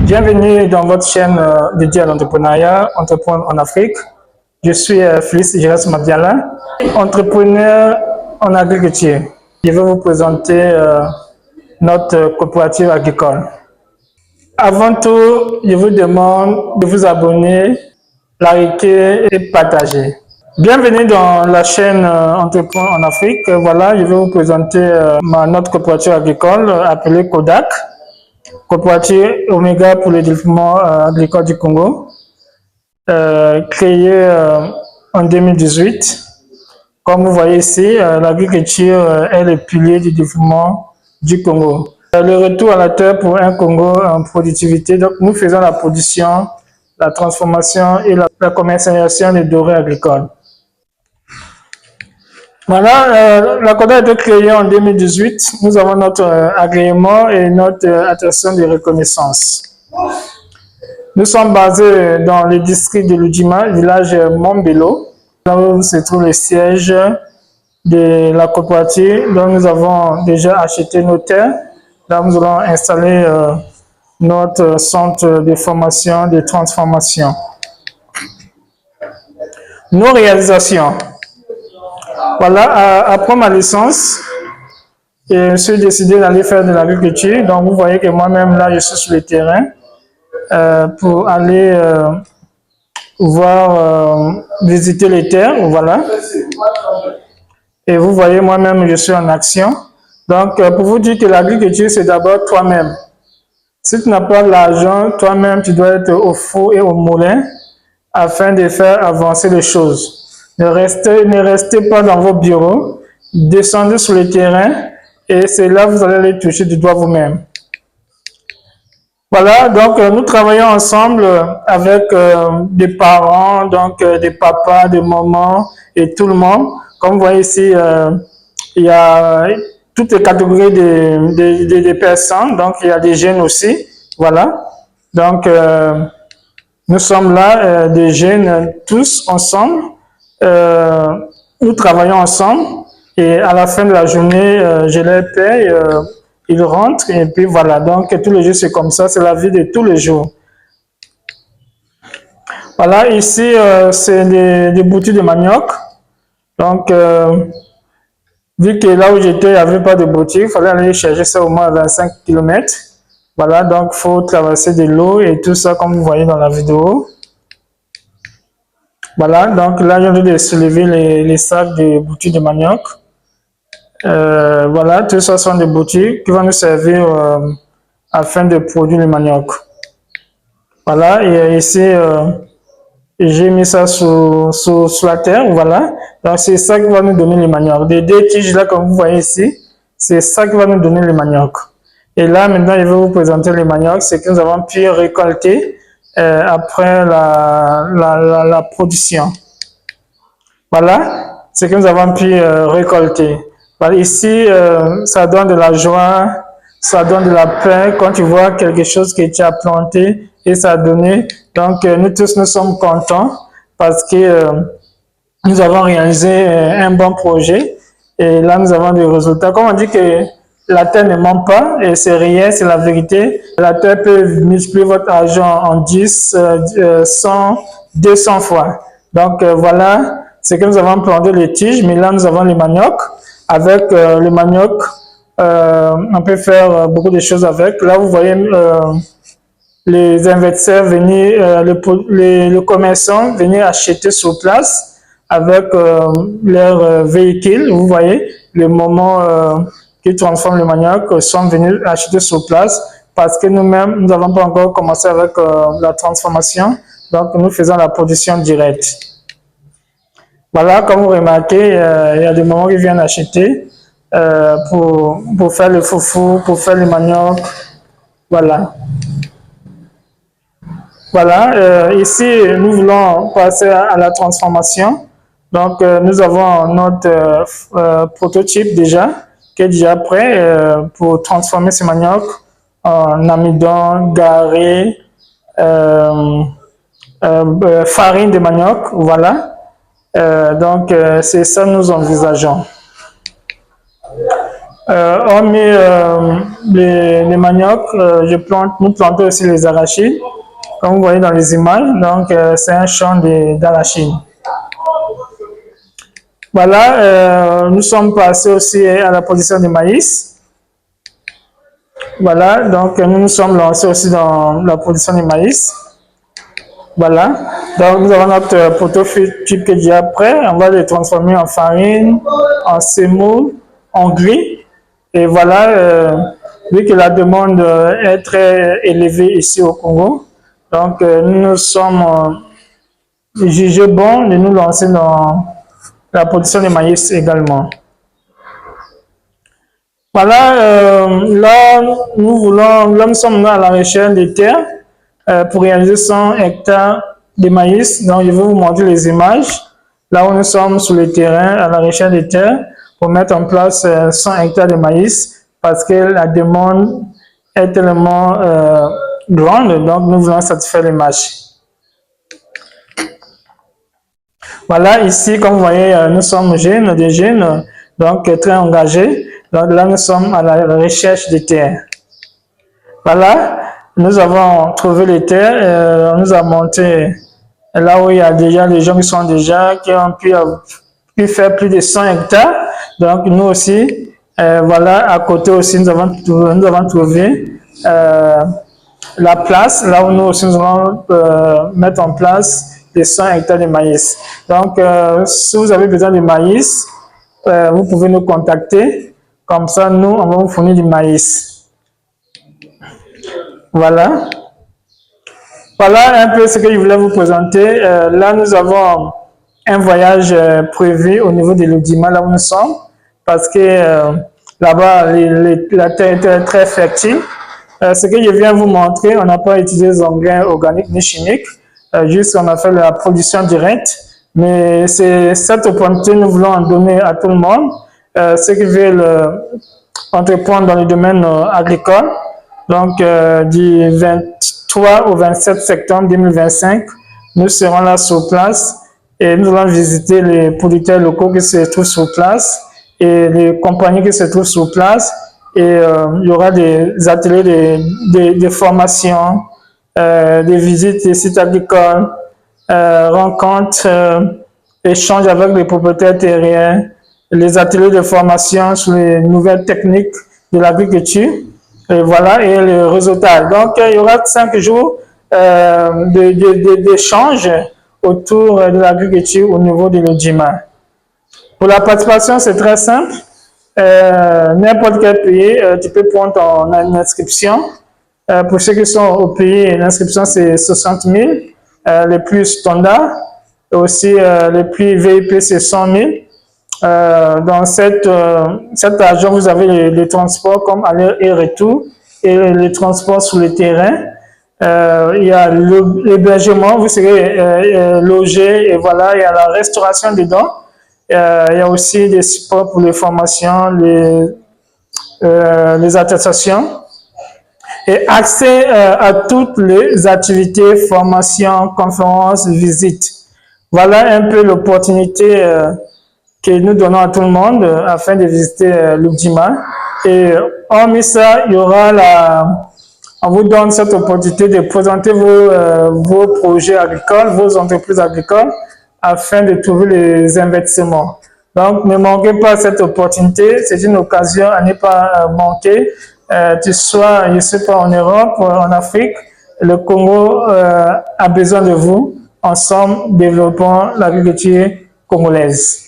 Bienvenue dans votre chaîne dédiée à l'entrepreneuriat, Entreprendre en Afrique. Je suis Félix Gérard Madiala, entrepreneur en agriculture. Je vais vous présenter notre coopérative agricole. Avant tout, je vous demande de vous abonner, liker et partager. Bienvenue dans la chaîne Entreprendre en Afrique. Voilà, je vais vous présenter notre coopérative agricole appelée Kodak. Coopérative Omega pour le développement agricole du Congo, créée en 2018. Comme vous voyez ici, l'agriculture est le pilier du développement du Congo. Le retour à la terre pour un Congo en productivité. Donc, nous faisons la production, la transformation et la commercialisation des denrées agricoles. Voilà, la Kodak a été créée en 2018. Nous avons notre agrément et notre attestation de reconnaissance. Nous sommes basés dans le district de Ludjima, village Mombelo, là où se trouve le siège de la coopérative. Donc nous avons déjà acheté nos terres. Là, nous allons installer notre centre de formation, de transformation. Nos réalisations. Voilà, après ma licence, je suis décidé d'aller faire de l'agriculture. Donc, vous voyez que moi-même, là, je suis sur le terrain pour aller visiter les terres. Voilà. Et vous voyez, moi-même, je suis en action. Donc, pour vous dire que l'agriculture, c'est d'abord toi-même. Si tu n'as pas l'argent, toi-même, tu dois être au four et au moulin afin de faire avancer les choses. Ne restez pas dans vos bureaux, descendez sur le terrain et c'est là que vous allez les toucher du doigt vous-même. Voilà, donc nous travaillons ensemble avec des parents, donc des papas, des mamans et tout le monde. Comme vous voyez ici, il y a toutes les catégories de personnes, donc il y a des jeunes aussi. Voilà, donc nous sommes là, des jeunes tous ensemble. Nous travaillons ensemble et à la fin de la journée, je les paye, ils rentrent et puis voilà. Donc, tous les jours, c'est comme ça, c'est la vie de tous les jours. Voilà, ici, c'est des boutiques de manioc. Donc, vu que là où j'étais, il n'y avait pas de boutique, il fallait aller chercher ça au moins à 25 km. Voilà, donc il faut traverser de l'eau et tout ça, comme vous voyez dans la vidéo. Voilà, donc là, je viens de soulever les sacs de boutiques de manioc. Voilà, tout ça sont des boutiques qui vont nous servir afin de produire le manioc. Voilà, et ici, j'ai mis ça sur la terre, voilà. Donc, c'est ça qui va nous donner le manioc. Des deux tiges là, comme vous voyez ici, c'est ça qui va nous donner le manioc. Et là, maintenant, je vais vous présenter le manioc, c'est que nous avons pu récolter après la production. Voilà, c'est que nous avons pu récolter. Voilà, ici, ça donne de la joie, ça donne de la paix quand tu vois quelque chose que tu as planté et ça a donné. Donc, nous tous, nous sommes contents parce que nous avons réalisé un bon projet et là, nous avons des résultats. Comme on dit que la terre ne ment pas et c'est rien, c'est la vérité. La terre peut multiplier votre argent en 10, 100, 200 fois. Donc, voilà, c'est que nous avons planté les tiges, mais là, nous avons les manioc. Avec le manioc, on peut faire beaucoup de choses avec. Là, vous voyez les investisseurs venir, les commerçants venir acheter sur place avec leur véhicule. Vous voyez, le moment qui transforment le manioc sont venus acheter sur place parce que nous-mêmes, nous n'avons pas encore commencé avec la transformation. Donc, nous faisons la production directe. Voilà, comme vous remarquez, il y a des mamans qui viennent acheter pour faire le foufou, pour faire le manioc. Voilà. Voilà, ici, nous voulons passer à la transformation. Donc, nous avons notre prototype déjà, qui est déjà prêt pour transformer ce manioc en amidon, garé, farine de manioc. Voilà. Donc, c'est ça que nous envisageons. Hormis les maniocs, nous plantons aussi les arachides, comme vous voyez dans les images. Donc, c'est un champ d'arachides. Voilà, nous sommes passés aussi à la production de maïs. Voilà, donc nous nous sommes lancés aussi dans la production de maïs. Voilà, donc nous avons notre prototype qui est déjà prêt. On va le transformer en farine, en semoule, en gris. Et voilà, vu que la demande est très élevée ici au Congo, donc nous sommes jugés bon de nous lancer dans la production de maïs également. Voilà, là nous sommes à la recherche des terres pour réaliser 100 hectares de maïs. Donc, je vais vous montrer les images. Là où nous sommes sur le terrain à la recherche des terres pour mettre en place 100 hectares de maïs parce que la demande est tellement grande. Donc, nous voulons satisfaire les marchés. Voilà, ici, comme vous voyez, nous sommes jeunes, des jeunes, donc très engagés. Donc là, nous sommes à la recherche des terres. Voilà, nous avons trouvé les terres, on nous a monté là où il y a déjà des gens qui ont pu faire plus de 100 hectares. Donc nous aussi, voilà, à côté aussi, nous avons trouvé la place, là où nous aussi nous allons mettre en place les 100 hectares de maïs. Donc, si vous avez besoin de maïs, vous pouvez nous contacter. Comme ça, nous, on va vous fournir du maïs. Voilà. Voilà un peu ce que je voulais vous présenter. Là, nous avons un voyage prévu au niveau de l'Odima, là où nous sommes, parce que là-bas, la terre est très fertile. Ce que je viens vous montrer, on n'a pas utilisé des engrais organiques ni chimiques, juste on a fait la production directe. Mais c'est cette opportunité, nous voulons en donner à tout le monde, ceux qui veulent entreprendre dans le domaine agricole. Donc, du 23 au 27 septembre 2025, nous serons là sur place et nous allons visiter les producteurs locaux qui se trouvent sur place et les compagnies qui se trouvent sur place. Et il y aura des ateliers de formation, des visites des sites agricoles, rencontres, échanges avec les propriétaires terriens, les ateliers de formation sur les nouvelles techniques de l'agriculture. Et voilà, et le réseautage. Donc, il y aura 5 jours d'échanges autour de l'agriculture au niveau de l'Odima. Pour la participation, c'est très simple. N'importe quel pays, tu peux prendre ton inscription. Pour ceux qui sont au pays, l'inscription c'est 60 000, les plus standards. Aussi, les plus VIP, c'est 100 000. Dans cet argent, vous avez les transports comme aller et retour et les transports sur le terrain. Il y a l'hébergement, vous serez logé et voilà, il y a la restauration dedans. Il y a aussi des supports pour les formations, les attestations et accès à toutes les activités, formations, conférences, visites. Voilà un peu l'opportunité que nous donnons à tout le monde afin de visiter l'Odima. Et hormis ça, il y aura on vous donne cette opportunité de présenter vos projets agricoles, vos entreprises agricoles, afin de trouver les investissements. Donc, ne manquez pas cette opportunité. C'est une occasion à ne pas manquer. Je ne sais pas, en Europe, en Afrique, le Congo a besoin de vous. Ensemble, développons l'agriculture congolaise.